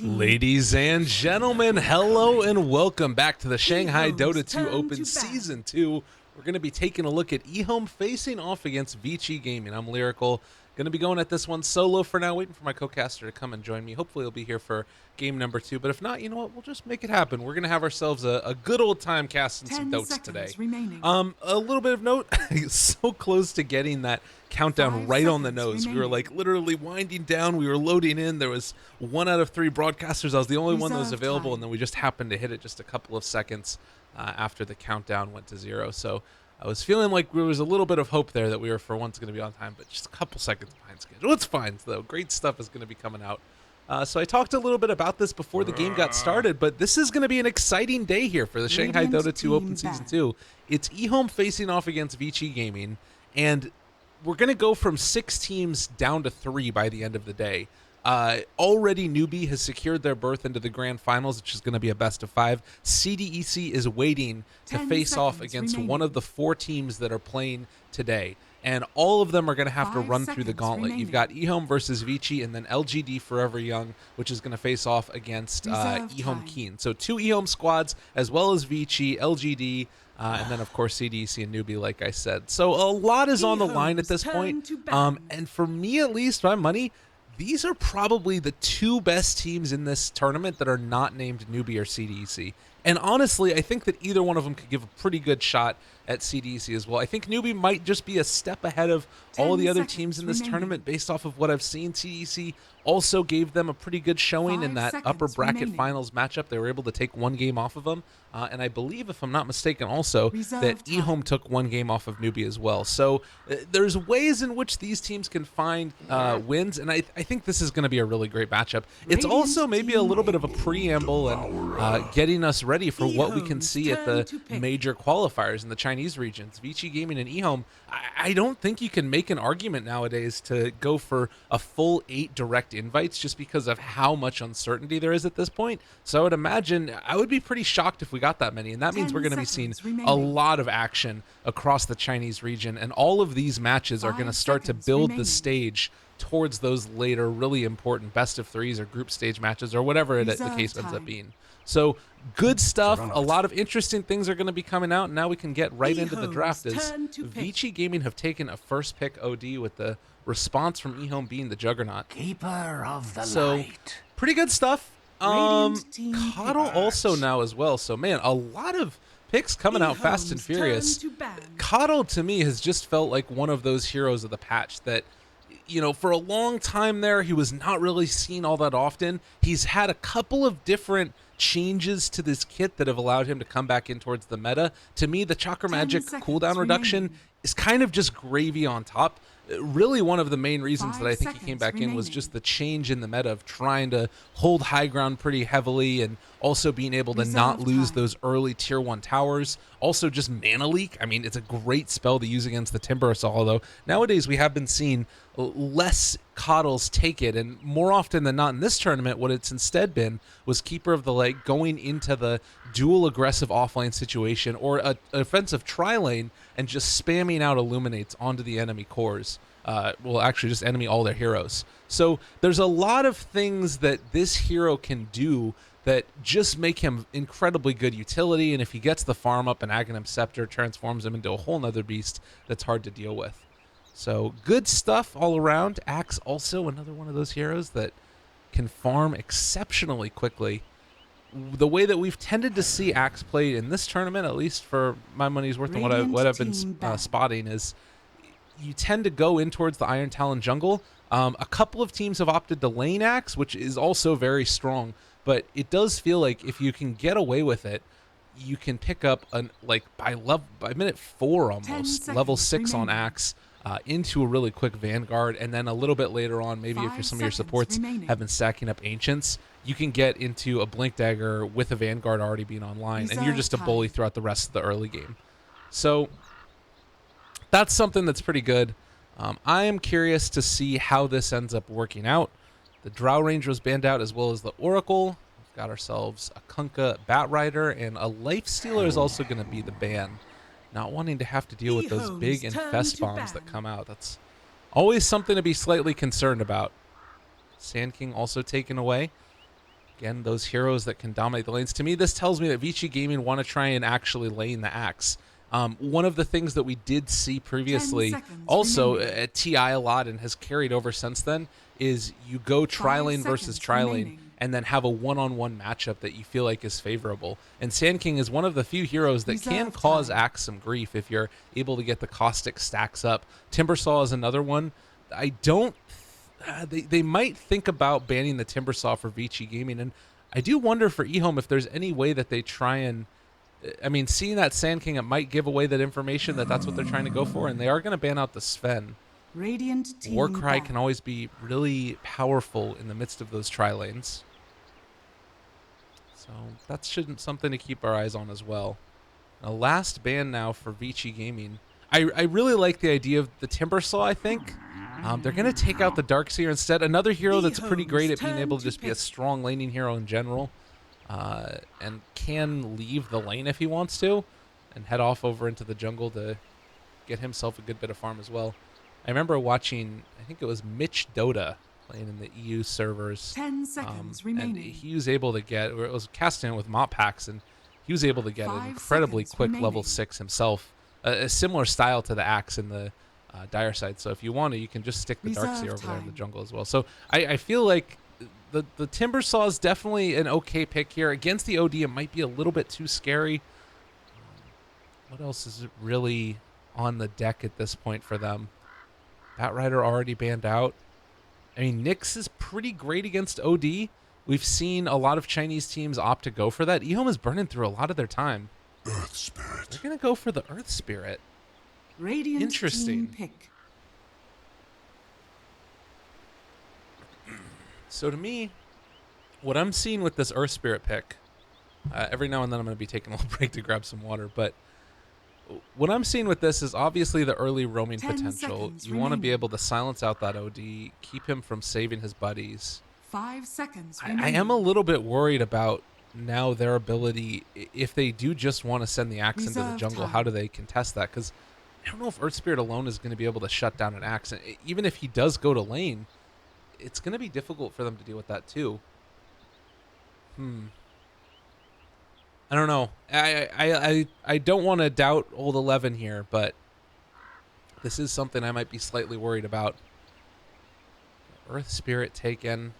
Ladies and gentlemen, hello and welcome back to the Shanghai Dota 2 Open Season 2. We're going to be taking a look at ehome facing off against Vici Gaming. I'm Lyrical. Going to be going at this one solo for now, waiting for my co-caster to come and join me. Hopefully he'll be here for game number 2, but if not, you know what, we'll just make it happen. We're going to have ourselves a good old time casting some Dots today. A little bit of note, so close to getting that countdown right on the nose. We were like literally winding down, we were loading in. There was 1 out of 3 broadcasters. I was the only one that was available, and then we just happened to hit it just a couple of seconds after the countdown went to 0. So I was feeling like there was a little bit of hope there that we were for once going to be on time, but just a couple seconds behind schedule. It's fine, though. Great stuff is going to be coming out. So I talked a little bit about this before the game got started, but this is going to be an exciting day here for the Shanghai Dota 2 Open Season 2. It's ehome facing off against Vici Gaming, and we're going to go from 6 teams down to 3 by the end of the day. Already Newbie has secured their berth into the grand finals, which is going to be a best of 5. CDEC is waiting to face off against one of the 4 teams that are playing today. And all of them are going to have to run through the gauntlet. You've got ehome versus Vici, and then lgd.forever Young, which is going to face off against ehome.keen. So 2 ehome squads, as well as Vici, LGD, and then, of course, CDC and Newbie, like I said. So a lot is on the line at this point. And for me, at least, my money, these are probably the 2 best teams in this tournament that are not named Newbie or CDC. And honestly, I think that either one of them could give a pretty good shot at CDC as well. I think Newbie might just be a step ahead of all the other teams in this tournament based off of what I've seen. CDC also gave them a pretty good showing in that upper bracket finals matchup. They were able to take 1 game off of them. And I believe, if I'm not mistaken, also that ehome took 1 game off of Newbie as well. So there's ways in which these teams can find wins, and I think this is going to be a really great matchup. It's also maybe a little bit of a preamble and getting us ready for what we can see at the major qualifiers in the Chinese regions. Vici Gaming and ehome, I don't think you can make an argument nowadays to go for a full 8 direct invites just because of how much uncertainty there is at this point. So I would imagine, I would be pretty shocked if we got that many, and that means we're going to be seeing a lot of action across the Chinese region, and all of these matches are going to start to build the stage towards those later really important best of 3s or group stage matches or whatever the case ends up being. So good stuff. A lot of interesting things are going to be coming out, and now we can get right into the draft. As Vici Gaming have taken a first pick OD, with the response from ehome being the Juggernaut. Keeper of the light. Pretty good stuff. Coddle also now as well. So man, a lot of picks coming out fast and furious. Coddle to me has just felt like one of those heroes of the patch that, you know, for a long time there, he was not really seen all that often. He's had a couple of different changes to this kit that have allowed him to come back in towards the meta. To me, the Chakra Magic cooldown reduction is kind of just gravy on top. Really, one of the main reasons that I think he came back in was just the change in the meta of trying to hold high ground pretty heavily, and also being able to not lose those early tier 1 towers. Also just mana leak. I mean, it's a great spell to use against the Timber Assault, although nowadays we have been seeing less Coddles take it, and more often than not in this tournament, what it's instead been was Keeper of the Light going into the dual aggressive offlane situation or an offensive tri-lane and just spamming out Illuminates onto the enemy cores. Well, actually just enemy all their heroes. So there's a lot of things that this hero can do that just make him incredibly good utility, and if he gets the farm up, an Aghanim Scepter transforms him into a whole nother beast that's hard to deal with. So good stuff all around. Axe also another one of those heroes that can farm exceptionally quickly. The way that we've tended to see Axe played in this tournament, at least for my money's worth and what I've been spotting, is you tend to go in towards the Iron Talon jungle. A couple of teams have opted to lane Axe, which is also very strong, but it does feel like if you can get away with it, you can pick up by minute 4 almost level 6 on Axe. Into a really quick Vanguard, and then a little bit later on, maybe if some of your supports have been stacking up Ancients, you can get into a Blink Dagger with a Vanguard already being online, and you're just a bully throughout the rest of the early game. So that's something that's pretty good. I am curious to see how this ends up working out. The Drow Ranger was banned out, as well as the Oracle. We've got ourselves a Kunkka Bat Rider, and a Life Stealer is also going to be the ban. Not wanting to have to deal with those big infest bombs that come out. That's always something to be slightly concerned about. Sand King also taken away. Again, those heroes that can dominate the lanes. To me, this tells me that Vici Gaming want to try and actually lane the axe. One of the things that we did see previously, also at TI a lot and has carried over since then, is you go tri-lane versus tri-lane and then have a one-on-one matchup that you feel like is favorable. And Sand King is one of the few heroes that can cause Axe some grief if you're able to get the caustic stacks up. Timbersaw is another one. I don't... They might think about banning the Timbersaw for Vici Gaming, and I do wonder for ehome if there's any way that they try and... I mean, seeing that Sand King, it might give away that information that that's what they're trying to go for, and they are going to ban out the Sven. Radiant team Warcry back. can always be really powerful in the midst of those tri-lanes. So that's something to keep our eyes on as well. A last ban now for Vici Gaming. I really like the idea of the Timbersaw, I think. They're going to take out the Darkseer instead. Another hero that's pretty great at being able to just be a strong laning hero in general. And can leave the lane if he wants to. And head off over into the jungle to get himself a good bit of farm as well. I remember watching, I think it was Mitch Dota playing in the EU servers. 10 seconds remaining. And he was able to get, or it was casting with mop packs, and he was able to get an incredibly quick level 6 himself. A similar style to the axe in the dire side. So if you want to, you can just stick the Darkseer over there in the jungle as well. So I feel like the Timbersaw is definitely an okay pick here. Against the OD, it might be a little bit too scary. What else is really on the deck at this point for them? Batrider already banned out. I mean, Nyx is pretty great against OD. We've seen a lot of Chinese teams opt to go for that. ehome is burning through a lot of their time. Earth Spirit. They're going to go for the Earth Spirit. Radiant Interesting. team pick. So to me, what I'm seeing with this Earth Spirit pick, every now and then I'm going to be taking a little break to grab some water, but what I'm seeing with this is obviously the early roaming potential. You want to be able to silence out that OD, keep him from saving his buddies. 5 seconds I remaining. am a little bit worried about now their ability, if they do just want to send the axe into the jungle, how do they contest that? Because I don't know if Earth Spirit alone is going to be able to shut down an axe. And even if he does go to lane, it's going to be difficult for them to deal with that too. I don't know. I don't want to doubt old 11 here, but this is something I might be slightly worried about. Earth Spirit taken.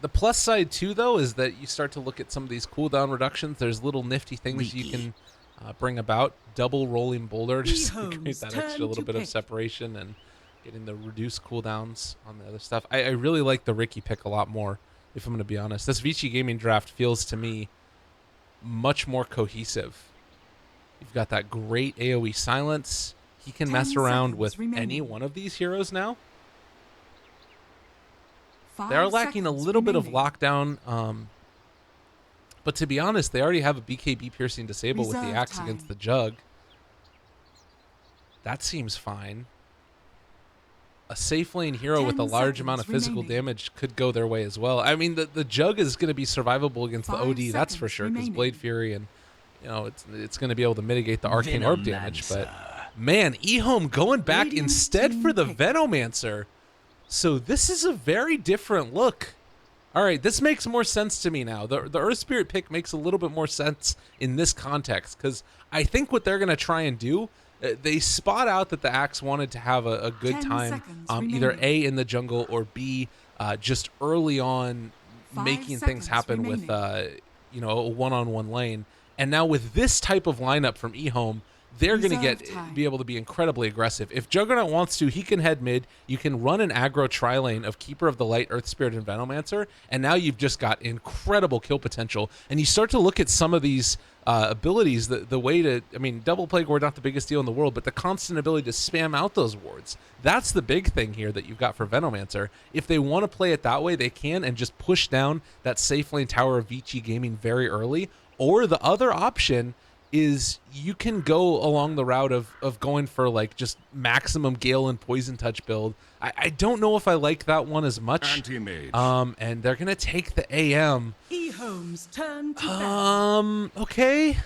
The plus side too, though, is that you start to look at some of these cooldown reductions. There's little nifty things you can bring about. Double rolling boulder just to create that extra little bit of separation and getting the reduced cooldowns on the other stuff. I really like the Ricky pick a lot more, if I'm going to be honest. This Vici Gaming draft feels to me much more cohesive. You've got that great AoE silence. He can mess around with any one of these heroes now. They are lacking a little bit of lockdown, but to be honest, they already have a BKB piercing disable with the axe against the jug. That seems fine. A safe lane hero with a large amount of physical damage could go their way as well. I mean, the jug is going to be survivable against the OD, that's for sure, because Blade Fury and it's going to be able to mitigate the arcane orb damage. But man, ehome going back instead for the Venomancer. So this is a very different look. All right, this makes more sense to me now. The Earth Spirit pick makes a little bit more sense in this context, because I think what they're going to try and do, they spot out that the axe wanted to have a good time, either A, in the jungle, or B, just early on making things happen with a one-on-one lane. And now with this type of lineup from ehome, they're going to be able to be incredibly aggressive. If Juggernaut wants to, he can head mid. You can run an aggro tri-lane of Keeper of the Light, Earth Spirit, and Venomancer, and now you've just got incredible kill potential. And you start to look at some of these abilities, the way to, I mean, Double Plague Ward, not the biggest deal in the world, but the constant ability to spam out those wards. That's the big thing here that you've got for Venomancer. If they want to play it that way, they can, and just push down that safe lane tower of Vici Gaming very early. Or the other option is you can go along the route of going for like just maximum Gale and Poison Touch build. I don't know if I like that one as much. Anti-mage. And they're gonna take the AM. ehome's turn to Okay.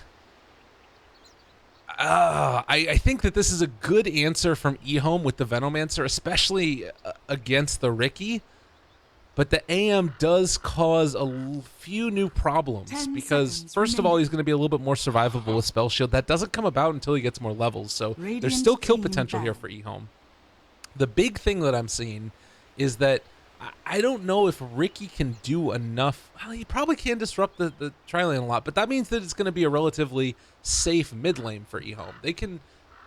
I think that this is a good answer from ehome with the Venomancer, especially against the Ricky. But the AM does cause a few new problems 10 because, seconds first of all, remaining. he's going to be a little bit more survivable with Spell Shield. That doesn't come about until he gets more levels, so there's Radiant still kill team potential here battle. for ehome. The big thing that I'm seeing is that I don't know if Ricky can do enough. Well, he probably can disrupt the tri-lane a lot, but that means that it's going to be a relatively safe mid lane for ehome. They can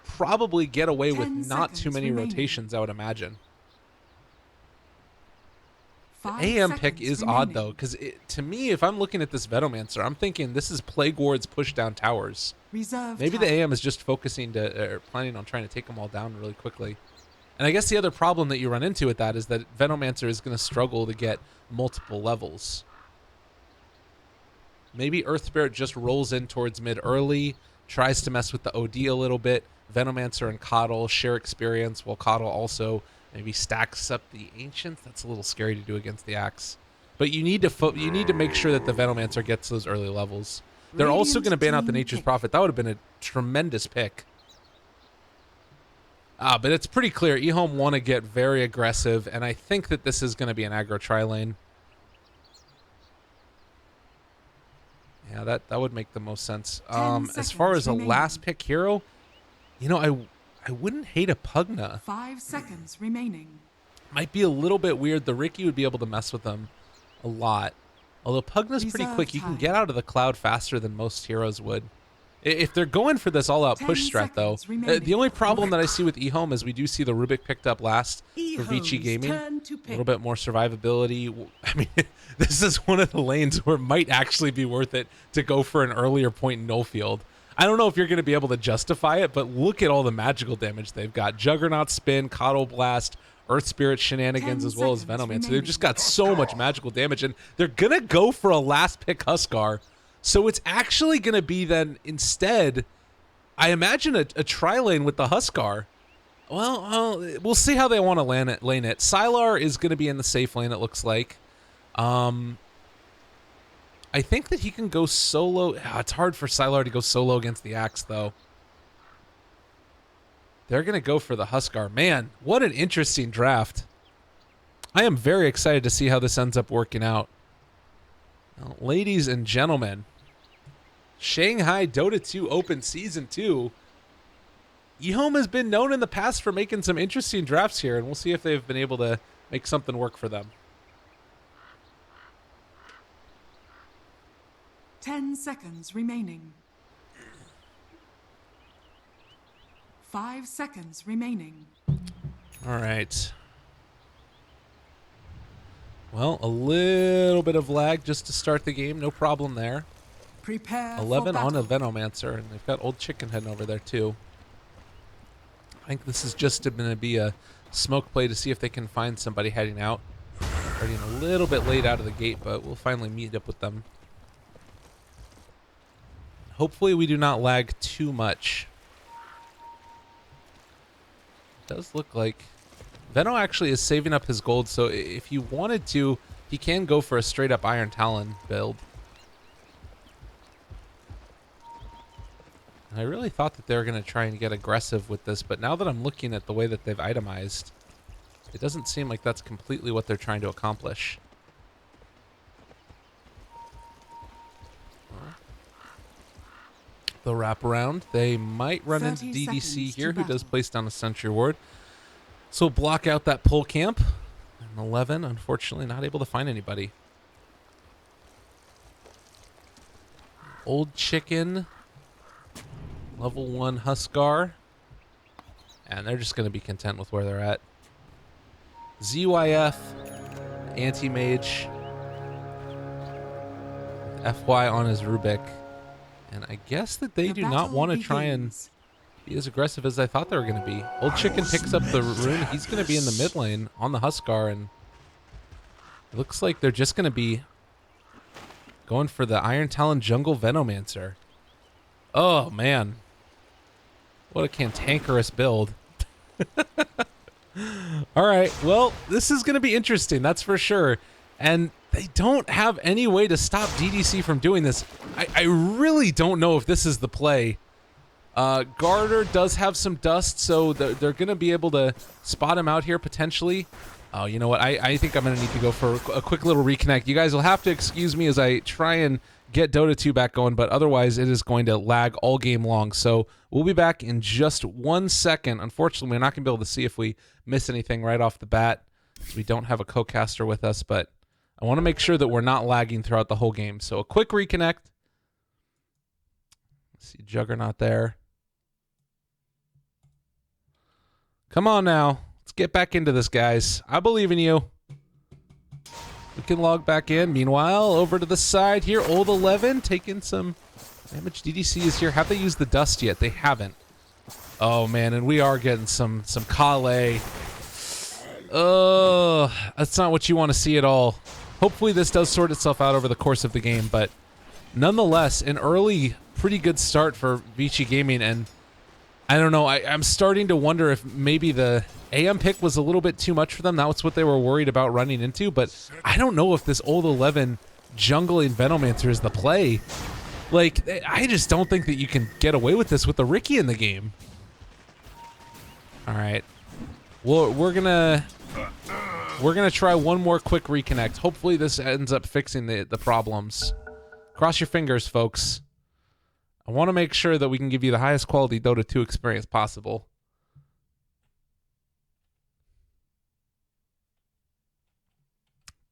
probably get away with 10 not too seconds many remaining. rotations, I would imagine. 5 AM pick seconds is remaining. odd, though, because to me, if I'm looking at this Venomancer, I'm thinking this is Plague Ward's push down towers. Reserve Maybe the tower. AM is just focusing or planning on trying to take them all down really quickly. And I guess the other problem that you run into with that is that Venomancer is going to struggle to get multiple levels. Maybe Earth Spirit just rolls in towards mid early, tries to mess with the OD a little bit. Venomancer and Coddle share experience, while Coddle also maybe stacks up the Ancients. That's a little scary to do against the Axe. But you need to make sure that the Venomancer gets those early levels. They're also Radiant going to ban out the team Nature's pick. Prophet. That would have been a tremendous pick. But it's pretty clear ehome want to get very aggressive, and I think that this is going to be an aggro tri-lane. Yeah, that would make the most sense. 10 As far as seconds a remaining. last pick hero, you know, I wouldn't hate a Pugna. 5 seconds remaining. Might be a little bit weird. The Ricky would be able to mess with them a lot. Although Pugna's pretty Reserve quick. You can time. get out of the cloud faster than most heroes would. If they're going for this all-out 10 push strat, though, seconds remaining. the only problem that I see with ehome is we do see the Rubik picked up last for Vici Ehome's Gaming. turn to A pick. little bit more survivability. I mean, this is one of the lanes where it might actually be worth it to go for an earlier point in null field. I don't know if you're going to be able to justify it, but look at all the magical damage they've got. Juggernaut Spin, Coddle Blast, Earth Spirit Shenanigans, 10 as well as seconds Venomancer. They've remaining. just got so much magical damage, and they're going to go for a last pick Huskar. So it's actually going to be then instead, I imagine a tri-lane with the Huskar. Well, we'll see how they want to lane it. Sylar is going to be in the safe lane, it looks like. I think that he can go solo. It's hard for Sylar to go solo against the Axe, though. They're going to go for the Huskar. Man, what an interesting draft. I am very excited to see how this ends up working out. Well, ladies and gentlemen, Shanghai Dota 2 Open Season 2. ehome has been known in the past for making some interesting drafts here, and we'll see if they've been able to make something work for them. 10 seconds remaining. 5 seconds remaining. All right. Well, a little bit of lag just to start the game. No problem there. Prepare 11 for on a battle. Venomancer, and they've got Old Chicken heading over there, too. I think this is just going to be a smoke play to see if they can find somebody heading out. Starting a little bit late out of the gate, but we'll finally meet up with them. Hopefully we do not lag too much. It does look like Veno actually is saving up his gold, so if he wanted to, he can go for a straight up Iron Talon build. And I really thought that they were going to try and get aggressive with this, but now that I'm looking at the way that they've itemized, it doesn't seem like that's completely what they're trying to accomplish. They'll wrap around. They might run into 30 DDC seconds here, to who does battle. place down a sentry ward. So we'll block out that pull camp. And 11, unfortunately, not able to find anybody. Old Chicken, level 1 Huskar. And they're just going to be content with where they're at. ZYF, Anti-Mage, FY on his Rubik. And I guess that they The do not battle want to try and begins. be as aggressive as I thought they were going to be. Old Chicken picks up the rune. He's going to be in the mid lane on the Huskar, and it looks like they're just going to be going for the Iron Talon Jungle Venomancer. Oh, man. What a cantankerous build. All right, well, this is going to be interesting, that's for sure. And they don't have any way to stop DDC from doing this. I really don't know if this is the play. Garter does have some dust, so they're going to be able to spot him out here potentially. Oh, you know what? I think I'm going to need to go for a quick little reconnect. You guys will have to excuse me as I try and get Dota 2 back going, but otherwise it is going to lag all game long. So we'll be back in just 1 second. Unfortunately, we're not going to be able to see if we miss anything right off the bat, because we don't have a co-caster with us, but I want to make sure that we're not lagging throughout the whole game. So a quick reconnect. See Juggernaut there. Come on now. Let's get back into this, guys. I believe in you. We can log back in. Meanwhile, over to the side here, Old 11 taking some damage. DDC is here. Have they used the dust yet? They haven't. Oh, man, and we are getting some Kale. Oh, that's not what you want to see at all. Hopefully this does sort itself out over the course of the game, but nonetheless, an early, pretty good start for Vici Gaming, and I don't know, I'm starting to wonder if maybe the AM pick was a little bit too much for them. That was what they were worried about running into, but I don't know if this Old 11 jungling Venomancer is the play. Like, I just don't think that you can get away with this with the Ricky in the game. All right. Well, we're gonna try one more quick reconnect. Hopefully this ends up fixing the problems. Cross your fingers, folks. I want to make sure that we can give you the highest quality Dota 2 experience possible.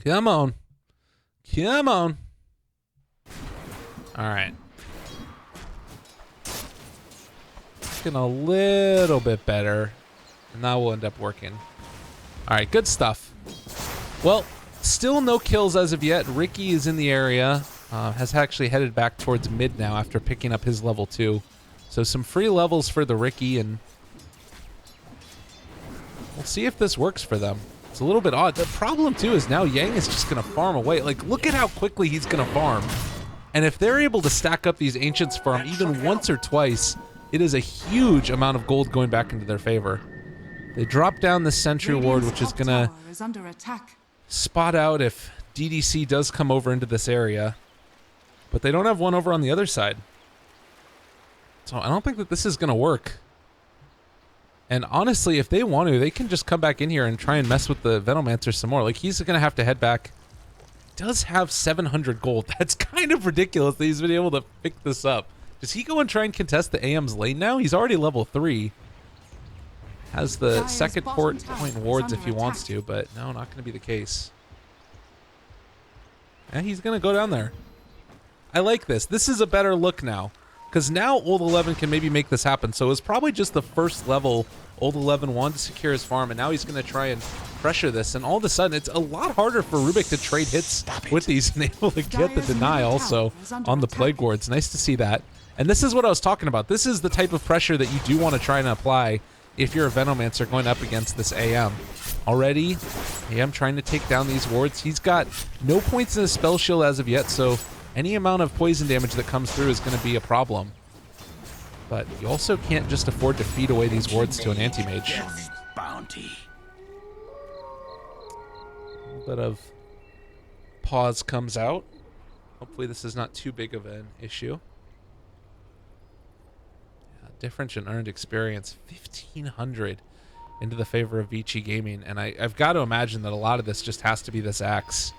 Come on. Come on. All right. Looking a little bit better. And that will end up working. All right, good stuff. Well, still no kills as of yet. Ricky is in the area. Has actually headed back towards mid now after picking up his level 2. So some free levels for the Ricky, and we'll see if this works for them. It's a little bit odd. The problem too is now Yang is just going to farm away. Like, look at how quickly he's going to farm. And if they're able to stack up these Ancients for him even once or twice, it is a huge amount of gold going back into their favor. They drop down the Sentry Ward, which is going to spot out if DDC does come over into this area. But they don't have one over on the other side. So I don't think that this is going to work. And honestly, if they want to, they can just come back in here and try and mess with the Venomancer some more. Like, he's going to have to head back. He does have 700 gold. That's kind of ridiculous that he's been able to pick this up. Does he go and try and contest the AM's lane now? He's already level 3. Has the second point wards if he wants to, but no, not going to be the case. Yeah, he's going to go down there. I like this. This is a better look now, because now Old 11 can maybe make this happen. So it's probably just the first level Old 11 wanted to secure his farm, and now he's going to try and pressure this. And all of a sudden, it's a lot harder for Rubik to trade hits with these and able to get the deny also on the Plague Wards. Nice to see that. And this is what I was talking about. This is the type of pressure that you do want to try and apply if you're a Venomancer going up against this AM. Already, AM trying to take down these wards. He's got no points in his spell shield as of yet, so any amount of poison damage that comes through is going to be a problem. But you also can't just afford to feed away these wards to an anti-mage. Bounty. A little bit of pause comes out. Hopefully this is not too big of an issue. Yeah, difference in earned experience, 1,500 into the favor of Vici Gaming. And I've got to imagine that a lot of this just has to be this axe.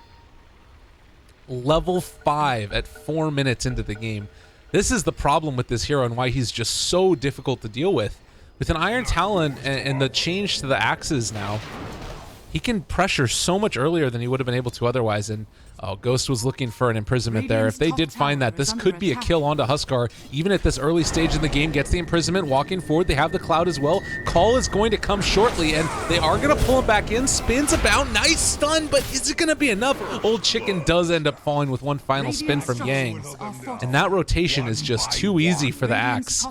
Level 5 at 4 minutes into the game. This is the problem with this hero and why he's just so difficult to deal with. With an Iron Talon and the change to the axes now, he can pressure so much earlier than he would have been able to otherwise. And oh, Ghost was looking for an imprisonment there. If they did find that, this could be a kill onto Huskar. Even at this early stage in the game, gets the imprisonment, walking forward. They have the cloud as well. Call is going to come shortly, and they are going to pull him back in. Spins about. Nice stun, but is it going to be enough? Old Chicken does end up falling with one final spin from Yang. And that rotation is just too easy for the axe.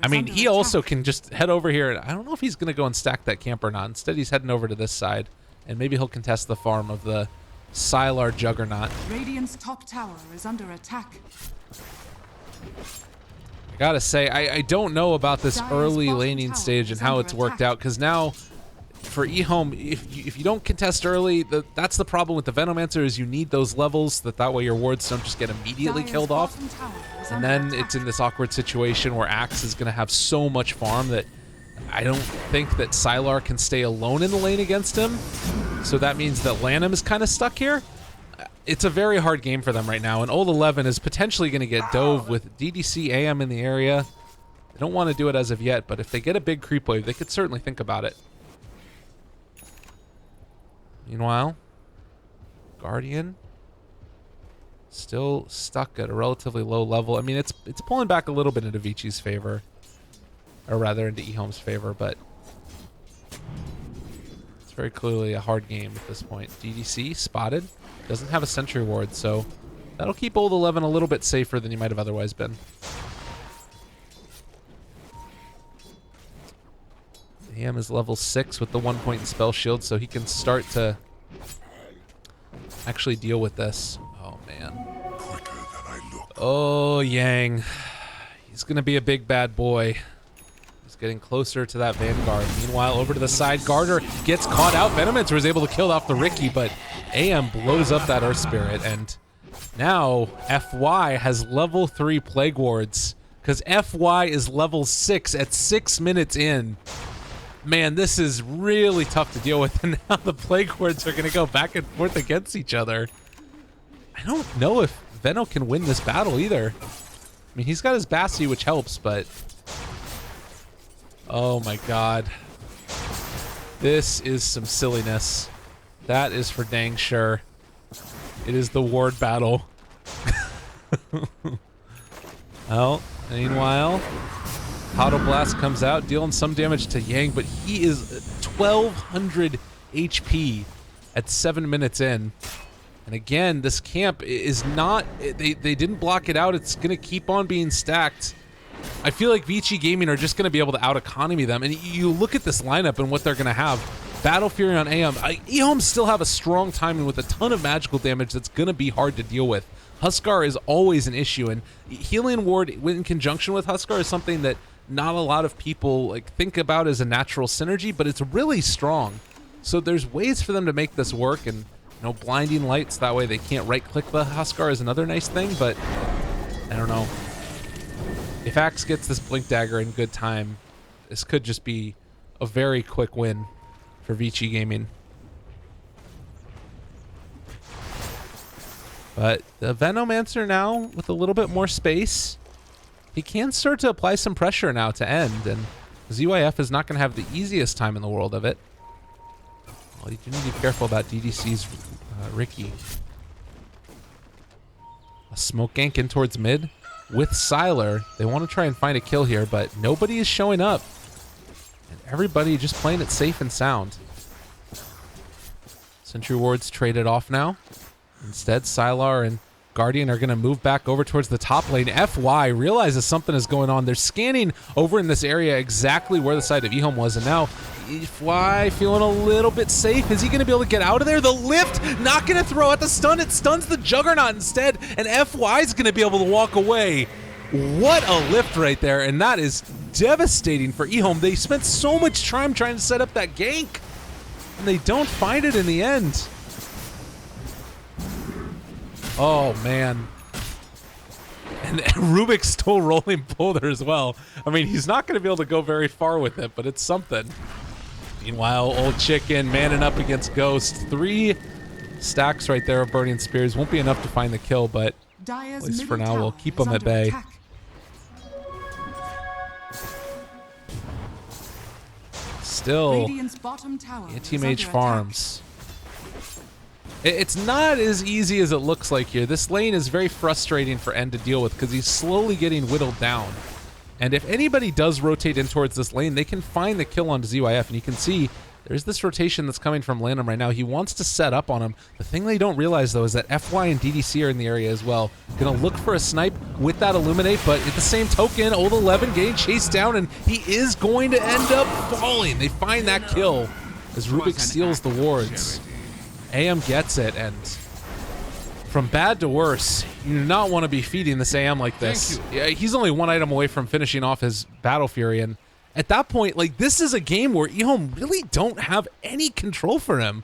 I mean, he also can just head over here. I don't know if he's going to go and stack that camp or not. Instead, he's heading over to this side. And maybe he'll contest the farm of the Sylar Juggernaut. Radiant's top tower is under attack. I gotta say, I don't know about this early laning stage and how it's worked out, because now for ehome, if you don't contest early, that's the problem with the Venomancer, is you need those levels that way your wards don't just get immediately killed off. And then it's in this awkward situation where Axe is going to have so much farm that I don't think that Sylar can stay alone in the lane against him. So that means that Lanham is kind of stuck here. It's a very hard game for them right now, and Old 11 is potentially going to get dove with DDC AM in the area. They don't want to do it as of yet, but if they get a big creep wave, they could certainly think about it. Meanwhile, Guardian still stuck at a relatively low level. I mean, it's pulling back a little bit into Vici's favor, or rather into ehome's favor, but it's very clearly a hard game at this point. DDC spotted. Doesn't have a sentry ward, so that'll keep Old 11 a little bit safer than he might have otherwise been. AM is level 6 with the 1 point spell shield, so he can start to actually deal with this. Oh, man. Oh, Yang. He's going to be a big bad boy. He's getting closer to that Vanguard. Meanwhile, over to the side, Garter gets caught out. Venomancer was able to kill off the Ricky, but AM blows up that Earth Spirit, and now FY has level 3 Plague Wards, because FY is level 6 at 6 minutes in. Man, this is really tough to deal with, and now the Plague Wards are going to go back and forth against each other. I don't know if Veno can win this battle either. I mean, he's got his Bassi, which helps, but... oh my god. This is some silliness. That is for dang sure. It is the ward battle. Well, meanwhile, Auto Blast comes out, dealing some damage to Yang, but he is 1,200 HP at 7 minutes in. And again, this camp is not... They didn't block it out. It's going to keep on being stacked. I feel like Vici Gaming are just going to be able to out-economy them. And you look at this lineup and what they're going to have. Battle Fury on AM. ehome still have a strong timing with a ton of magical damage that's going to be hard to deal with. Huskar is always an issue, and Healing Ward in conjunction with Huskar is something that not a lot of people think about as a natural synergy, but it's really strong. So there's ways for them to make this work, and blinding lights, that way they can't right-click the Huskar is another nice thing, but I don't know. If Axe gets this Blink Dagger in good time, this could just be a very quick win for Vici Gaming. But the Venomancer now, with a little bit more space, he can start to apply some pressure now to end, and ZYF is not going to have the easiest time in the world of it. Well, you do need to be careful about DDC's Ricky. A smoke gank in towards mid with Sylar. They want to try and find a kill here, but nobody is showing up. And everybody just playing it safe and sound. Sentry wards traded off now. Instead, Sylar and Guardian are going to move back over towards the top lane. FY realizes something is going on. They're scanning over in this area exactly where the side of ehome was, and now FY feeling a little bit safe. Is he going to be able to get out of there? The lift, not going to throw out the stun. It stuns the Juggernaut instead, and FY is going to be able to walk away. What a lift right there, and that is devastating for ehome. They spent so much time trying to set up that gank, and they don't find it in the end. Oh, man. And Rubik's still rolling Boulder as well. I mean, he's not going to be able to go very far with it, but it's something. Meanwhile, Old Chicken manning up against Ghost. 3 stacks right there of Burning Spears. Won't be enough to find the kill, but at least for now, we'll keep them at bay. Attack. Still, Bottom tower Anti-Mage Farms. It's not as easy as it looks like here. This lane is very frustrating for N to deal with because he's slowly getting whittled down. And if anybody does rotate in towards this lane, they can find the kill on ZYF. And you can see there's this rotation that's coming from Lanham right now. He wants to set up on him. The thing they don't realize, though, is that FY and DDC are in the area as well. Gonna look for a snipe with that Illuminate, but at the same token, Old 11 getting chased down, and he is going to end up falling. They find that kill as Rubik steals the wards. AM gets it, and from bad to worse, you do not want to be feeding this AM like this. Yeah, he's only 1 item away from finishing off his Battle Fury, and at that point, this is a game where ehome really don't have any control for him.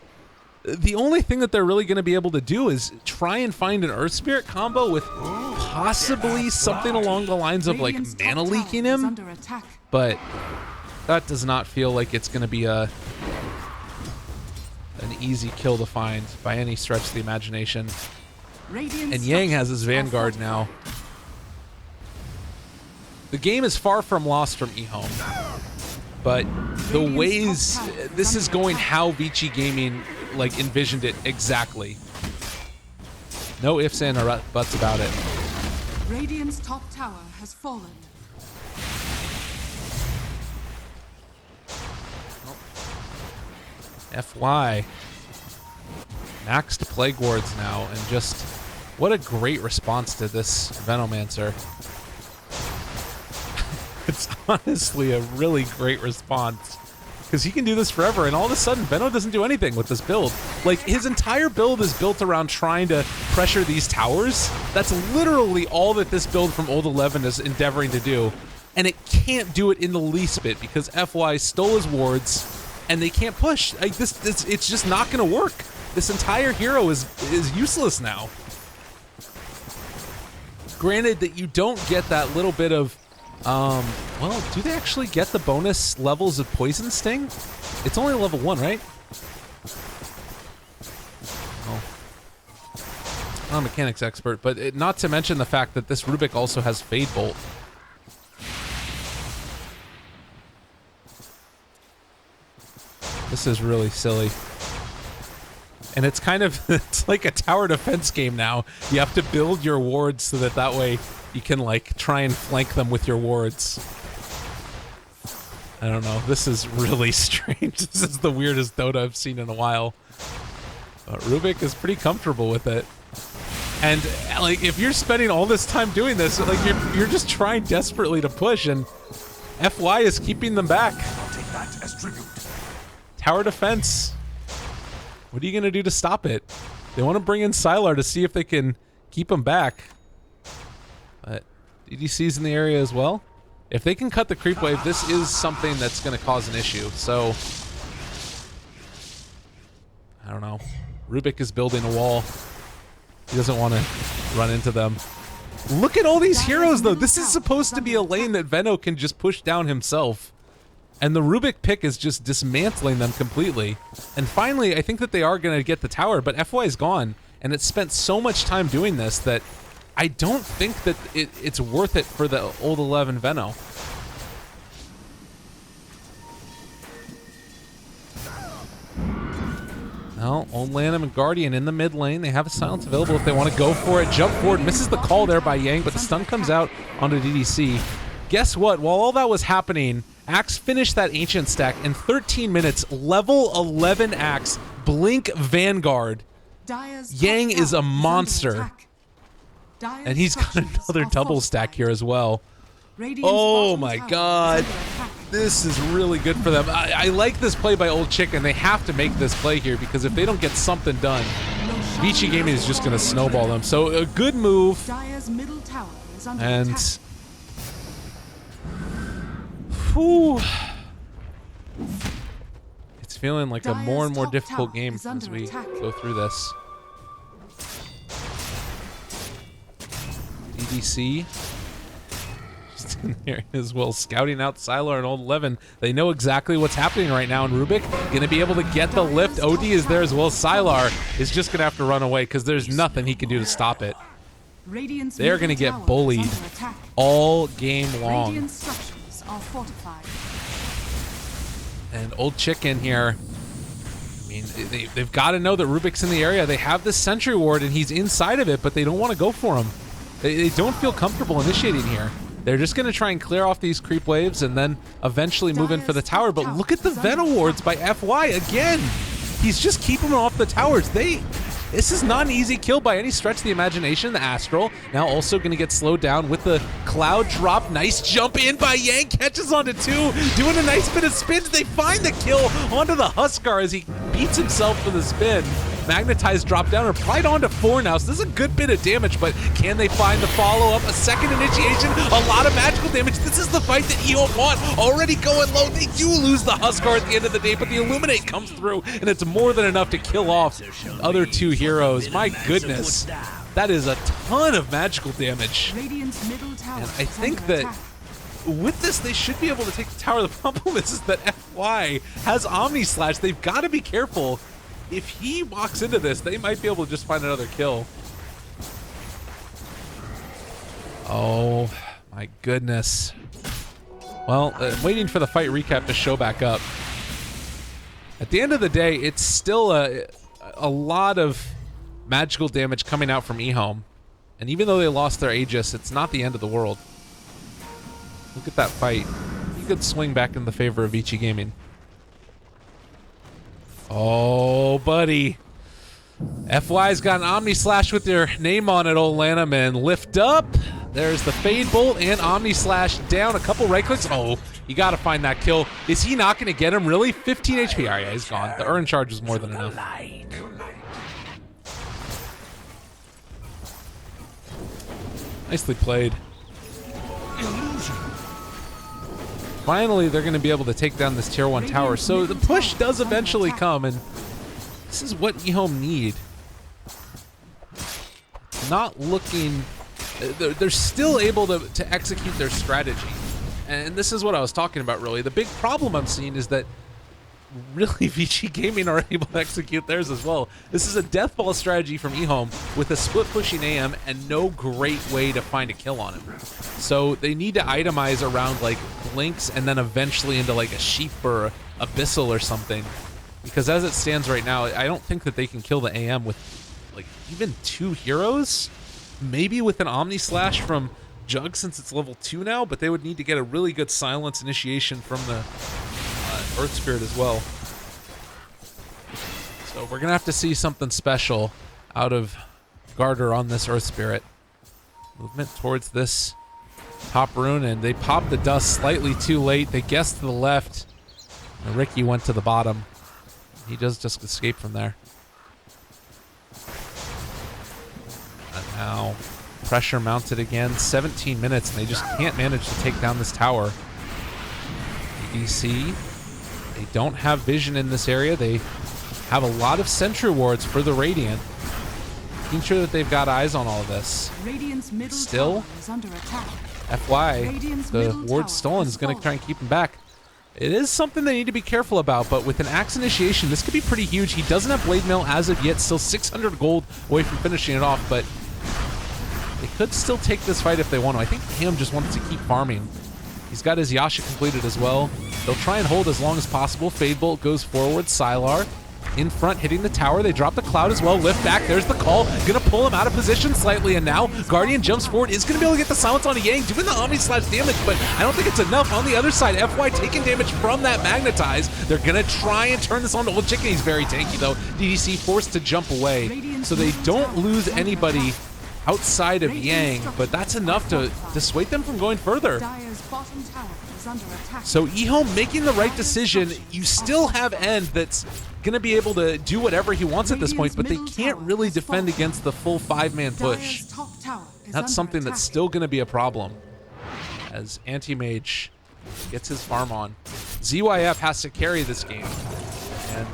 The only thing that they're really going to be able to do is try and find an Earth Spirit combo with possibly something along the lines of mana leaking him, but That does not feel like it's going to be an easy kill to find by any stretch of the imagination. And Yang has his Vanguard now. The game is far from lost from ehome, but the ways this is going how Vici Gaming like envisioned it exactly. No ifs and or buts about it. Radiant's top tower has fallen. FY. Maxed Plague Wards now, and just what a great response to this Venomancer. It's honestly a really great response, because he can do this forever, and all of a sudden Veno doesn't do anything with this build. Like, his entire build is built around trying to pressure these towers. That's literally all that this build from Old 11 is endeavoring to do, and it can't do it in the least bit because FY stole his wards, and they can't push. Like, it's just not going to work. This entire hero is useless now. Granted that you don't get that little bit of, well, do they actually get the bonus levels of Poison Sting? It's only level 1, right? Oh. I'm not a mechanics expert, but not to mention the fact that this Rubik also has Fade Bolt. This is really silly. And it's kind of, it's like a tower defense game now. You have to build your wards so that way you can like try and flank them with your wards. I don't know. This is really strange. This is the weirdest Dota I've seen in a while. But Rubik is pretty comfortable with it. And like, if you're spending all this time doing this, like you're just trying desperately to push, and FY is keeping them back. I'll take that as tribute. Tower defense. What are you going to do to stop it? They want to bring in Sylar to see if they can keep him back. But DDC's in the area as well. If they can cut the creep wave, this is something that's going to cause an issue. So, I don't know. Rubik is building a wall. He doesn't want to run into them. Look at all these heroes, though. This is supposed to be a lane that Veno can just push down himself. And the Rubik pick is just dismantling them completely. And finally, I think that they are going to get the tower, but FY is gone. And it's spent so much time doing this that I don't think that it's worth it for the Old 11 Veno. Well, Old Lanham and Guardian in the mid lane. They have a silence available if they want to go for it. Jump forward, misses the call there by Yang, but the stun comes out onto DDC. Guess what? While all that was happening, Axe finished that Ancient stack in 13 minutes. Level 11 Axe, Blink Vanguard. Yang is a monster. And he's got another double stack here as well. Oh my god. This is really good for them. I like this play by Old Chicken. They have to make this play here because if they don't get something done, Vici Gaming is just going to snowball them. So a good move. And whew, it's feeling like a more and more difficult game as we go through this. DDC just in there as well, scouting out Sylar and Old 11. They know exactly what's happening right now, and Rubik going to be able to get the lift. OD is there as well. Sylar is just going to have to run away because there's nothing he can do to stop it. They're going to get bullied all game long. And Old Chicken here, I mean, they've got to know that Rubik's in the area. They have this Sentry Ward, and he's inside of it, but they don't want to go for him. They don't feel comfortable initiating here. They're just going to try and clear off these creep waves and then eventually move in for the tower. But look at the Veno wards by FY again. He's just keeping them off the towers. This is not an easy kill by any stretch of the imagination. The Astral now also going to get slowed down with the Cloud drop. Nice jump in by Yang. Catches onto 2. Doing a nice bit of spins. They find the kill onto the Huskar as he beats himself for the spin. Magnetized drop down, right onto 4 now, so this is a good bit of damage, but can they find the follow-up? A second initiation, a lot of magical damage. This is the fight that ehome want. Already going low. They do lose the Huskar at the end of the day, but the Illuminate comes through, and it's more than enough to kill off the other 2 heroes. My goodness, that is a ton of magical damage. And I think that with this, they should be able to take the tower. The problem is that FY has Omni Slash. They've got to be careful. If he walks into this, they might be able to just find another kill. Oh, my goodness. Well, waiting for the fight recap to show back up. At the end of the day, it's still a lot of magical damage coming out from ehome. And even though they lost their Aegis, it's not the end of the world. Look at that fight. You could swing back in the favor of Vici Gaming. Oh, buddy. FY's got an Omni Slash with their name on it, old Lanham, and lift up. There's the Fade Bolt and Omni Slash down. A couple right clicks. Oh, you got to find that kill. Is he not going to get him, really? 15 HP. Oh, yeah, he's gone. The Urn Charge is more than enough. Nicely played. Finally, they're going to be able to take down this tier 1 tower. So the push does eventually come, and this is what ehome need. Not looking... They're still able to execute their strategy. And this is what I was talking about, really. The big problem I'm seeing is that really Vici Gaming are able to execute theirs as well. This is a death ball strategy from ehome with a split pushing AM and no great way to find a kill on him. So they need to itemize around like blinks and then eventually into like a sheep or abyssal or something. Because as it stands right now, I don't think that they can kill the AM with like even 2 heroes. Maybe with an Omni Slash from Jug since it's level 2 now, but they would need to get a really good silence initiation from the Earth Spirit as well. So we're going to have to see something special out of Garter on this Earth Spirit. Movement towards this top rune, and they popped the dust slightly too late. They guessed to the left, and Ricky went to the bottom. He does just escape from there. And now pressure mounted again. 17 minutes, and they just can't manage to take down this tower. EDC, they don't have vision in this area. They have a lot of sentry wards for the Radiant, making sure that they've got eyes on all of this. Still, FY, the ward stolen is going to try and keep him back. It is something they need to be careful about, but with an Axe Initiation, this could be pretty huge. He doesn't have Blade Mail as of yet, still 600 gold away from finishing it off, but they could still take this fight if they want to. I think Ham just wants to keep farming. He's got his Yasha completed as well. They'll try and hold as long as possible. Fade Bolt goes forward. Sylar in front, hitting the tower. They drop the Cloud as well. Lift back. There's the call. Gonna pull him out of position slightly, and now Guardian jumps forward. Is gonna be able to get the silence on a Yang, doing the Omni Slash damage, but I don't think it's enough. On the other side, FY taking damage from that Magnetize. They're gonna try and turn this on to Old Chicken. He's very tanky though. DDC forced to jump away, so they don't lose anybody outside of Yang, but that's enough to dissuade them from going further. So ehome making the right decision. You still have End that's going to be able to do whatever he wants at this point, but they can't really defend against the full 5-man push. That's something that's still going to be a problem as Anti-Mage gets his farm on. ZYF has to carry this game, and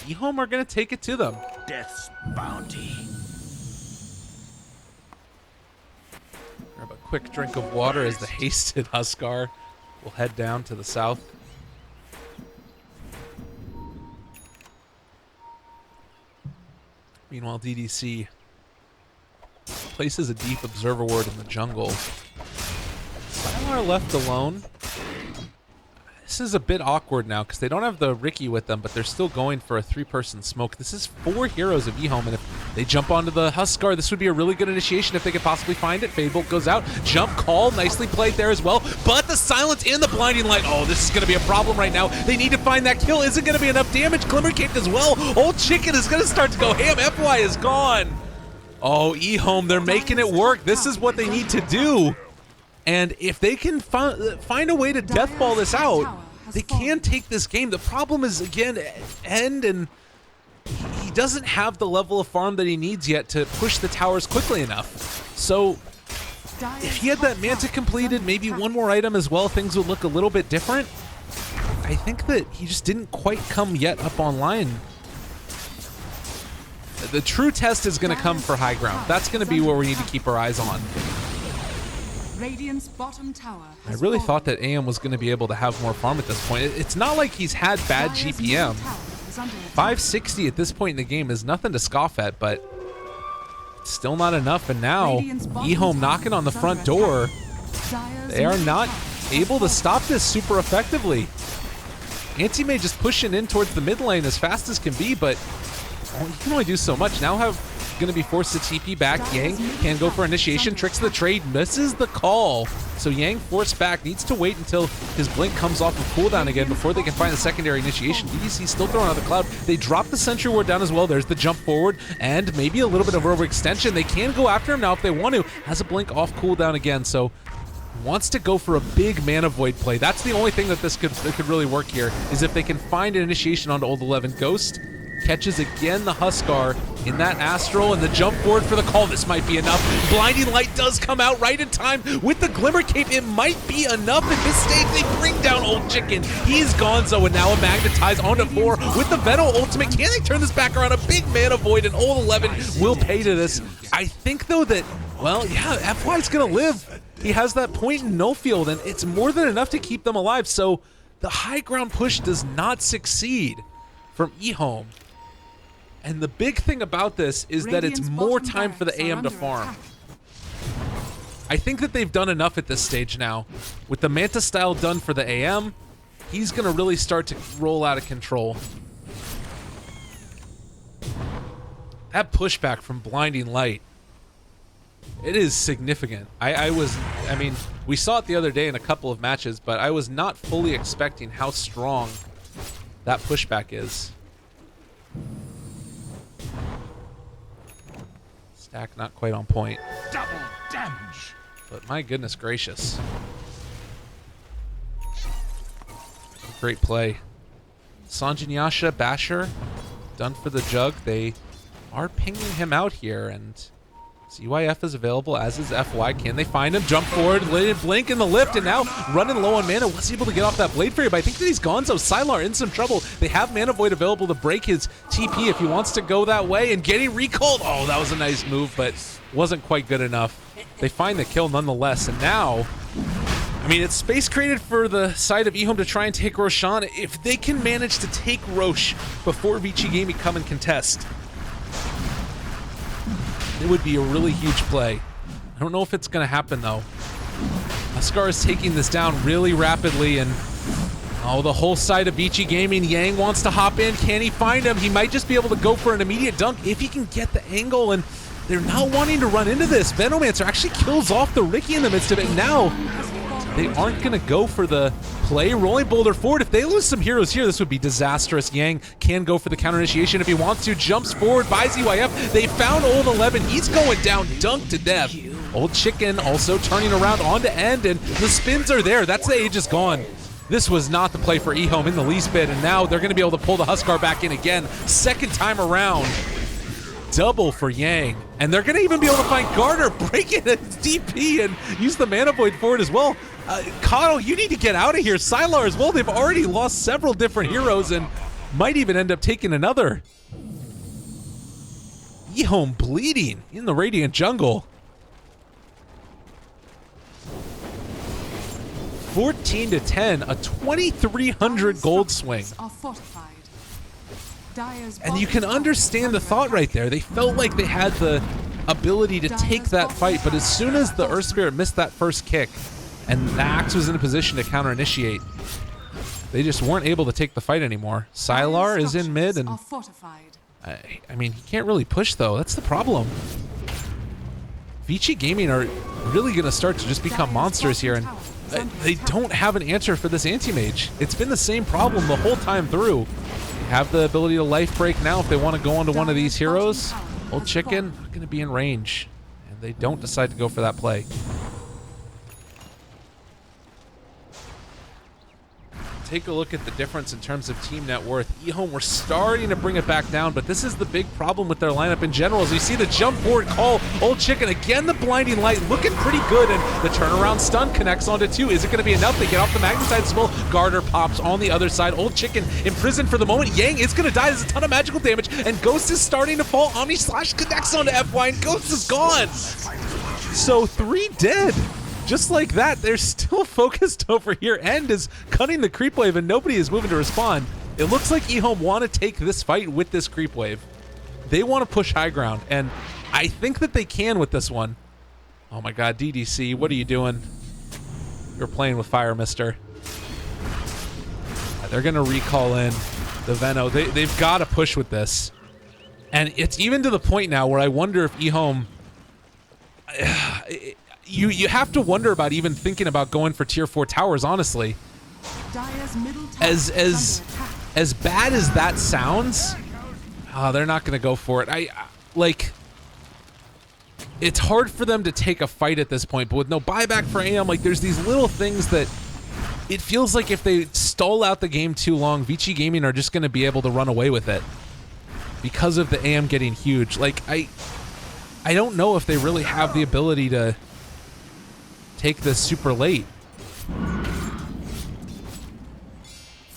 ehome are going to take it to them. Death's bounty. Grab a quick drink of water as the hasted Huskar will head down to the south. Meanwhile, DDC places a deep observer ward in the jungle. Sylar left alone. This is a bit awkward now because they don't have the Ricky with them, but they're still going for a 3-person smoke. This is 4 heroes of ehome, and if they jump onto the Huskar, this would be a really good initiation if they could possibly find it. Fade Bolt goes out. Jump call, nicely played there as well. But the silence in the blinding light. Oh, this is going to be a problem right now. They need to find that kill. Isn't going to be enough damage. Glimmer Cape as well. Old Chicken is going to start to go ham. FY is gone. Oh, ehome, they're making it work. This is what they need to do. And if they can find a way to deathball this out, they can take this game. The problem is, again, End, and he doesn't have the level of farm that he needs yet to push the towers quickly enough. So if he had that Manta completed, maybe one more item as well, things would look a little bit different. I think that he just didn't quite come yet up online. The true test is going to come for high ground. That's going to be where we need to keep our eyes on. Radiant's bottom tower I has really fallen. thought that AM was going to be able to have more farm at this point. It's not like he's had bad Dire's GPM. middle tower is under attack. 560 at this point in the game is nothing to scoff at, but it's still not enough. And now Radiant's bottom ehome tower knocking on the is front under door. attack. Dire's They are middle not tower has able to fallen. stop this super effectively. Anti-May just pushing in towards the mid lane as fast as can be, but you can only do so much. Now going to be forced to TP back. Yang can go for initiation, tricks the trade, misses the call. So Yang forced back, needs to wait until his blink comes off of cooldown again before they can find the secondary initiation. VC still throwing out the cloud. They drop the sentry ward down as well. There's the jump forward and maybe a little bit of overextension. They can go after him now if they want to. Has a blink off cooldown again, so wants to go for a big mana void play. That's the only thing that this could really work here, is if they can find an initiation onto Old 11. Ghost catches again the Huskar in that Astral, and the jump forward for the call. This might be enough. Blinding Light does come out right in time with the Glimmer Cape. It might be enough at this stage. They bring down Old Chicken. He's gonzo, and now a Magnetize onto 4 with the Veto ultimate. Can they turn this back around? A big mana void, and Old 11 will pay to this. I think, though, that, well, yeah, FY's gonna live. He has that point in no field, and it's more than enough to keep them alive, so the high ground push does not succeed from ehome. And the big thing about this is that it's more time for the AM to farm. I think that they've done enough at this stage now. With the Manta style done for the AM, he's going to really start to roll out of control. That pushback from Blinding Light, it is significant. I mean, we saw it the other day in a couple of matches, but I was not fully expecting how strong that pushback is. Stack not quite on point. Double damage. But my goodness gracious. Great play. Sanjanyasha, Basher, done for the jug. They are pinging him out here, and CYF is available, as is FY. Can they find him? Jump forward, blink in the lift, and now running low on mana. Was able to get off that blade for you, but I think that he's gonzo. Sylar in some trouble. They have Mana Void available to break his TP if he wants to go that way, and getting recalled. Oh, that was a nice move, but wasn't quite good enough. They find the kill nonetheless, and now, I mean, it's space created for the side of ehome to try and take Roshan. If they can manage to take Rosh before Vici Gaming come and contest, it would be a really huge play. I don't know if it's going to happen, though. Huskar is taking this down really rapidly, and oh, the whole side of Vici Gaming. Yang wants to hop in. Can he find him? He might just be able to go for an immediate dunk if he can get the angle, and they're not wanting to run into this. Venomancer actually kills off the Riki in the midst of it. Now, they aren't going to go for the play. Rolling Boulder forward. If they lose some heroes here, this would be disastrous. Yang can go for the counter initiation if he wants to. Jumps forward by ZYF. They found Old 11. He's going down, dunked to death. Old Chicken also turning around onto end, and the spins are there. That's the Aegis gone. This was not the play for ehome in the least bit, and now they're going to be able to pull the Huskar back in again. Second time around. Double for Yang, and they're gonna even be able to find Garner, break it at DP, and use the Mana Void for it as well. Kano, you need to get out of here. Sylar as well. They've already lost several different heroes and might even end up taking another. ehome bleeding in the Radiant jungle. 14-10, a 2,300 gold swing. Are fortified. And you can understand the thought right there. They felt like they had the ability to take that fight, but as soon as the Earth Spirit missed that first kick and Nax was in a position to counter initiate, they just weren't able to take the fight anymore. Sylar is in mid, and I mean, he can't really push though. That's the problem. Vici Gaming are really going to start to just become monsters here, and they don't have an answer for this anti-mage. It's been the same problem the whole time through. Have the ability to life break now if they want to go onto one of these heroes. Old Chicken not going to be in range, and they don't decide to go for that play. Take a look at the difference in terms of team net worth. ehome, we're starting to bring it back down, but this is the big problem with their lineup in general. As we see the jump forward call, Old Chicken again, the Blinding Light looking pretty good, and the turnaround stun connects onto 2. Is it going to be enough? They get off the Magnetite as well. Garter pops on the other side. Old Chicken imprisoned for the moment. Yang is going to die. There's a ton of magical damage, and Ghost is starting to fall. Omni Slash connects onto FY, and Ghost is gone. So 3 dead. just like that, they're still focused over here. End is cutting the creep wave, and nobody is moving to respond. It looks like ehome want to take this fight with this creep wave. They want to push high ground, and I think that they can with this one. Oh my god, DDC, what are you doing? You're playing with fire, mister. They're going to recall in the Veno. They've got to push with this. And it's even to the point now where I wonder if ehome... You have to wonder about even thinking about going for tier 4 towers, honestly. As bad as that sounds, they're not going to go for it. Like, it's hard for them to take a fight at this point, but with no buyback for AM, like, there's these little things that it feels like if they stall out the game too long, Vici Gaming are just going to be able to run away with it because of the AM getting huge. Like, I don't know if they really have the ability to take this super late.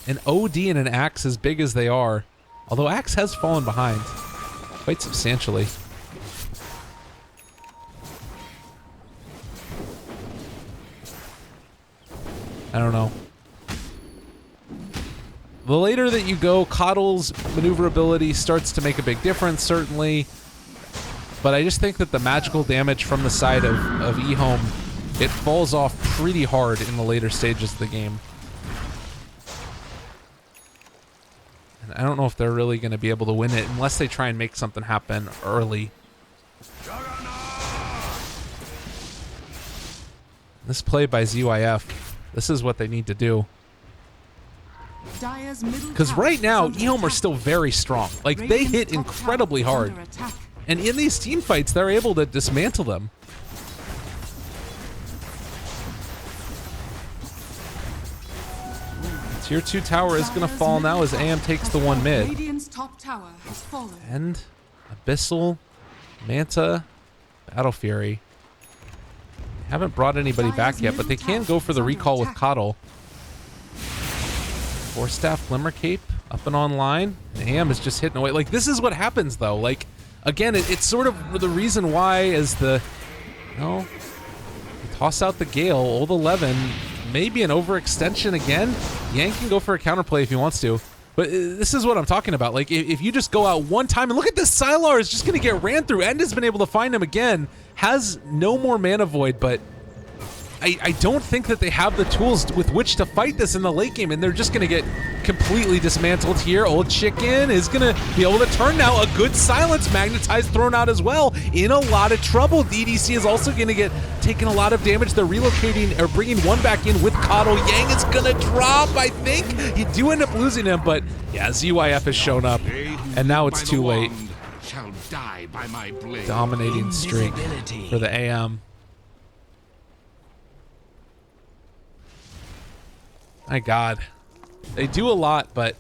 An OD and an Axe as big as they are, although Axe has fallen behind quite substantially. I don't know. The later that you go, Coddle's maneuverability starts to make a big difference, certainly. But I just think that the magical damage from the side of ehome, it falls off pretty hard in the later stages of the game. And I don't know if they're really going to be able to win it unless they try and make something happen early. This play by ZYF, this is what they need to do. Because right now, ehome are still very strong. Like, they hit incredibly hard. And in these team fights, they're able to dismantle them. Tier 2 tower is going to fall now as AM takes the one mid. And Abyssal, Manta, Battle Fury. Haven't brought anybody back yet, but they can go for the recall with Coddle. Force Staff, Glimmer Cape, up and online. And AM is just hitting away. Like, this is what happens, though. Like, again, it's sort of the reason why is the, you know, toss out the Gale, old 11, maybe an overextension again. Yang can go for a counterplay if he wants to. But this is what I'm talking about. Like, if you just go out one time, and look at this, Sylar is just going to get ran through. End has been able to find him again. Has no more mana void, but I don't think that they have the tools with which to fight this in the late game, and they're just going to get completely dismantled here. Old Chicken is going to be able to turn now. A good silence, Magnetized thrown out as well. In a lot of trouble. DDC is also going to get taken a lot of damage. They're relocating or bringing one back in with Coddle. Yang is going to drop, I think. You do end up losing him, but yeah, ZYF has shown up, and now it's too late. Shall die by my blade. Dominating streak for the AM. My God, they do a lot, but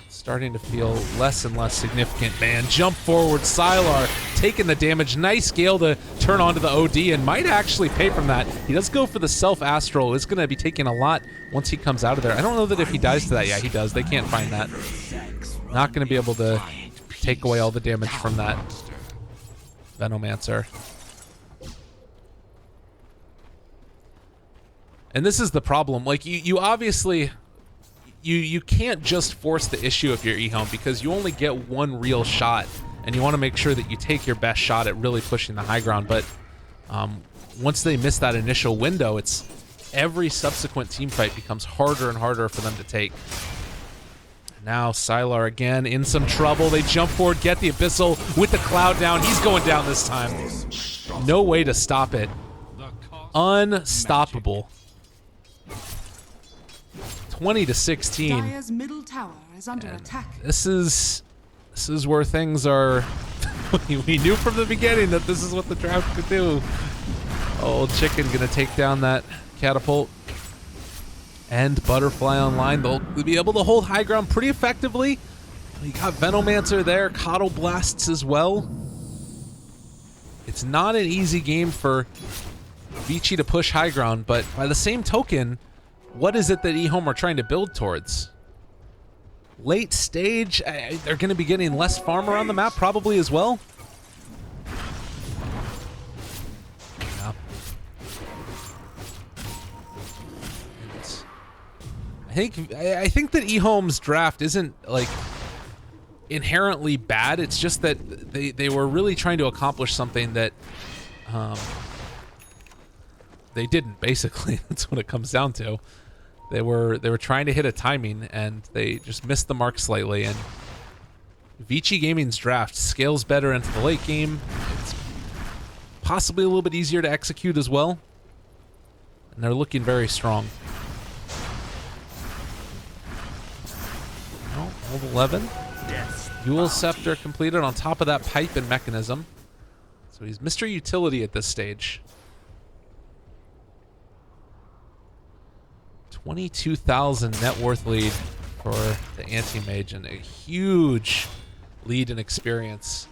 starting to feel less and less significant. Man, jump forward, Sylar taking the damage. Nice Gale to turn onto the OD and might actually pay from that. He does go for the self-astral. It's going to be taking a lot once he comes out of there. I don't know that if he dies to that. Yeah, he does. They can't find that. Not going to be able to take away all the damage from that Venomancer. And this is the problem. Like, you obviously, you can't just force the issue if you're ehome, because you only get one real shot, and you want to make sure that you take your best shot at really pushing the high ground. But once they miss that initial window, it's every subsequent team fight becomes harder and harder for them to take. Now Sylar again in some trouble. They jump forward, get the Abyssal with the Cloud down. He's going down this time. No way to stop it. Unstoppable. 20-16. Dire's middle tower is under attack. This is where things are. We knew from the beginning that this is what the draft could do. Old Chicken gonna take down that catapult. And Butterfly online. They'll be able to hold high ground pretty effectively. You got Venomancer there, Coddle Blasts as well. It's not an easy game for Vici to push high ground, but by the same token, what is it that ehome are trying to build towards? Late stage, they're going to be getting less farm around the map probably as well. I think that ehome's draft isn't like inherently bad. It's just that they were really trying to accomplish something that they didn't. Basically, that's what it comes down to. They were trying to hit a timing and they just missed the mark slightly. And Vici Gaming's draft scales better into the late game. It's possibly a little bit easier to execute as well. And they're looking very strong. Oh, old 11. Dual Scepter completed on top of that pipe and mechanism. So he's Mr. Utility at this stage. 22,000 net worth lead for the anti-mage and a huge lead in experience.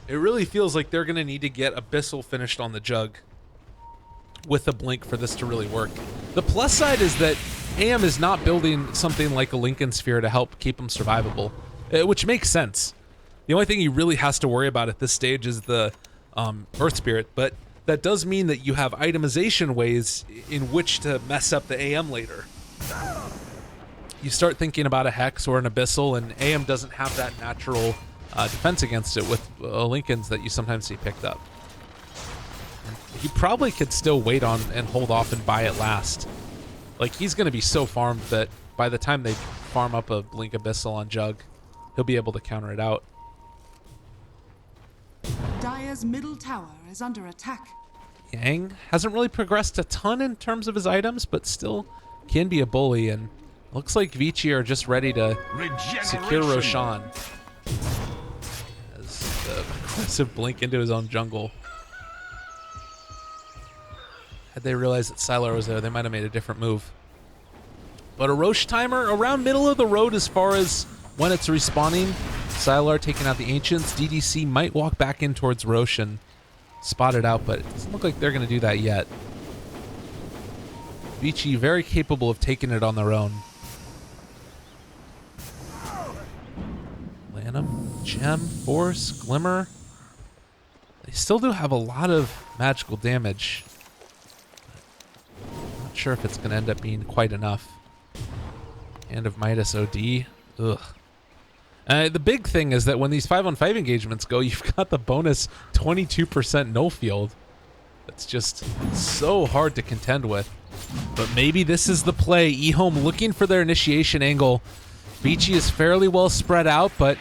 It really feels like they're going to need to get Abyssal finished on the Jug with a blink for this to really work. The plus side is that AM is not building something like a Lincoln Sphere to help keep him survivable, which makes sense. The only thing he really has to worry about at this stage is the Earth Spirit, but that does mean that you have itemization ways in which to mess up the AM later. You start thinking about a Hex or an Abyssal, and AM doesn't have that natural defense against it with Lincolns that you sometimes see picked up. And he probably could still wait on and hold off and buy it last. Like, he's going to be so farmed that by the time they farm up a Blink Abyssal on Jug, he'll be able to counter it out. Dire's middle tower is under attack. Yang hasn't really progressed a ton in terms of his items, but still can be a bully, and looks like Vici are just ready to secure Roshan. As the aggressive blink into his own jungle. Had they realized that Sylar was there, they might have made a different move. But a Rosh timer around middle of the road as far as when it's respawning. Sylar taking out the Ancients. DDC might walk back in towards Rosh and spot it out, but it doesn't look like they're going to do that yet. Vici very capable of taking it on their own. Lanham, Gem, Force, Glimmer. They still do have a lot of magical damage. Not sure if it's going to end up being quite enough. Hand of Midas OD. Ugh. The big thing is that when these 5-on-5 engagements go, you've got the bonus 22% no field. That's just so hard to contend with. But maybe this is the play. ehome looking for their initiation angle. Vici is fairly well spread out, but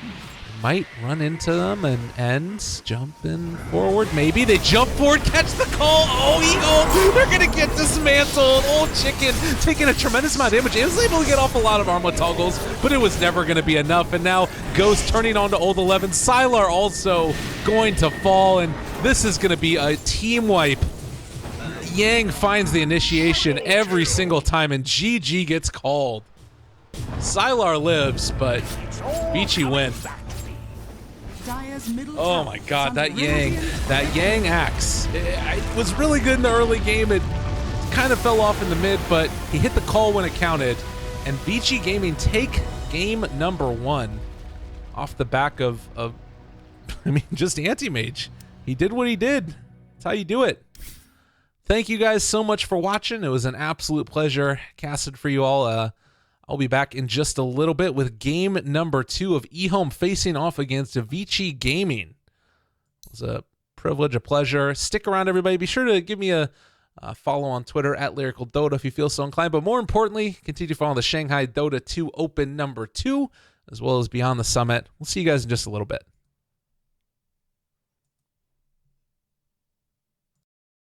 might run into them and ends jumping forward. Maybe they jump forward, catch the call. Oh, ehome, they're going to get dismantled. Old Chicken taking a tremendous amount of damage. He was able to get off a lot of armor toggles, but it was never going to be enough. And now Ghost turning on to old 11. Sylar also going to fall, and this is going to be a team wipe. Yang finds the initiation every single time, and GG gets called. Sylar lives, but Vici win. Oh my god, that Yang axe. It was really good in the early game. It kind of fell off in the mid, but he hit the call when it counted. And Vici Gaming take game number 1 off the back of I mean, just anti-mage. He did what he did. That's how you do it. Thank you guys so much for watching. It was an absolute pleasure casting for you all. I'll be back in just a little bit with game number 2 of ehome facing off against Vici Gaming. It was a privilege, a pleasure. Stick around, everybody. Be sure to give me a follow on Twitter at Lyrical Dota if you feel so inclined. But more importantly, continue to follow the Shanghai Dota 2 Open number 2, as well as Beyond the Summit. We'll see you guys in just a little bit.